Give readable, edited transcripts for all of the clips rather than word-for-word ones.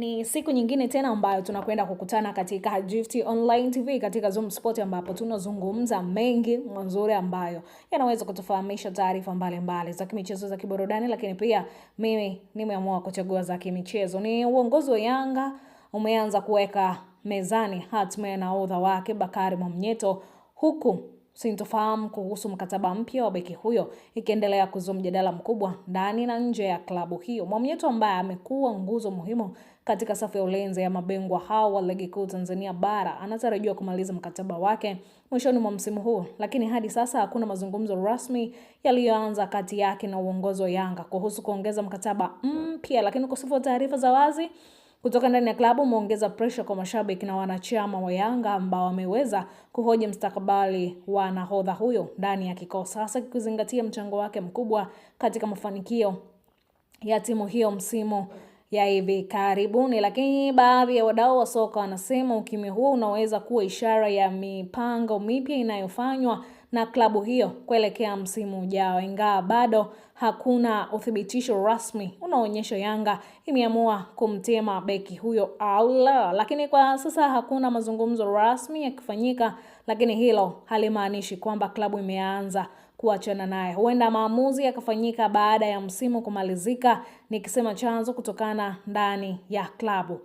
Ni siku nyingine tena ambayo tunakwenda kukutana katika Gift Online TV katika Zoom Sport, ambapo tunazungumza mengi mazuri ambayo yanaweza kutufahamisha taarifa mbalimbali za kimichezo, za kiburudani, lakini pia mimi nimeamua kuchagua za kimichezo. Ni uongozi wa Yanga umeanza kuweka mezani hatma ya nahodha wake Bakari Mwamnyeto, huku sintofahamu kuhusu mkataba mpya wa beki huyo ikiendelea kuzua mjadala mkubwa ndani na nje ya klabu hiyo. Mwamnyeto ambaye amekuwa nguzo muhimu katika safu ya ulinzi ya mabingwa hao wa Ligi Kuu Tanzania Bara anatarajiwa kumaliza mkataba wake mwishoni mwa msimu huu, lakini hadi sasa hakuna mazungumzo rasmi yaliyoanza kati yake na uongozi wa Yanga kuhusu kuongeza mkataba mpya. Lakini ukosefu wa taarifa za wazi kutoka ndani ya klabu umeongeza pressure kwa mashabiki na wanachama wa Yanga ambao wameweza kuhoji mustakabali wa nahodha huyo ndani ya kikosi, hasa kuzingatia mchango wake mkubwa katika mafanikio ya timu hiyo msimu ya hivi karibuni. Lakini baadhi ya wadau wa soka wanasema ukimya huo unaweza kuwa ishara ya mipango mipya inayofanywa na klabu hiyo kuelekea msimu ujao, ingawa bado hakuna uthibitisho rasmi unaonyesha Yanga imeamua kumtema beki huyo au la. Lakini kwa sasa hakuna mazungumzo rasmi yakifanyika, lakini hilo halimaanishi kwamba klabu imeanza kuachana naye. Huenda maamuzi yakafanyika baada ya msimu kumalizika, nikisema chanzo kutokana ndani ya klabu.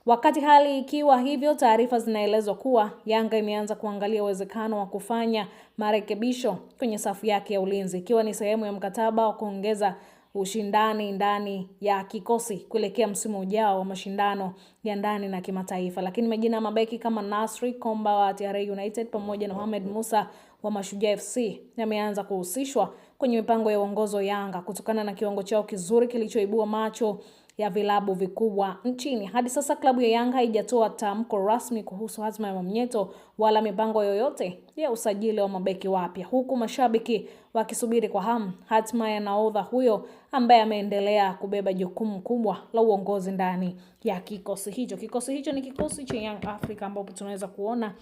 Wakati hali ikiwa hivyo, taarifa zinaelezwa kuwa Yanga imeanza kuangalia uwezekano wa kufanya marekebisho kwenye safu yake ya ulinzi, ikiwa ni sehemu ya mkataba wa kuongeza ushindani ndani ya kikosi kuelekea msimu ujao wa mashindano ya ndani na kimataifa. Lakini majina ya mabeki kama Nasri Komba wa TR United pamoja na Mohamed Musa wa Mashujaa FC yameanza kuhusishwa kwenye mipango ya uongozi wa Yanga kutokana na kiwango chao kizuri kilichoibua macho ya vilabu vikubwa nchini. Hadi sasa klabu ya Yanga haijatoa tamko rasmi kuhusu hatma ya Mwamnyeto wala mipango yoyote ya usajili wa mabeki wapya, huku mashabiki wakisubiri kwa hamu hatma ya nahodha huyo ambaye ameendelea kubeba jukumu kubwa la uongozi ndani ya kikosi hicho. Kikosi hicho ni kikosi cha Young Africa, ambapo tunaweza kuona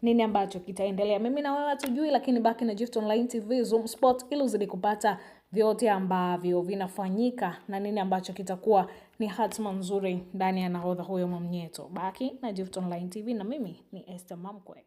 nini ambacho kitaendelea. Mimi na wewe hatujui, lakini baki na Gift Online TV Zoom Sport ili uzidi kupata vyote ambavyo vinafanyika na nini ambacho kitakuwa ni hatma nzuri ndani ya nahodha huyo Mwamnyeto. Baki na Gift Online TV na mimi ni Esther Mamkwe.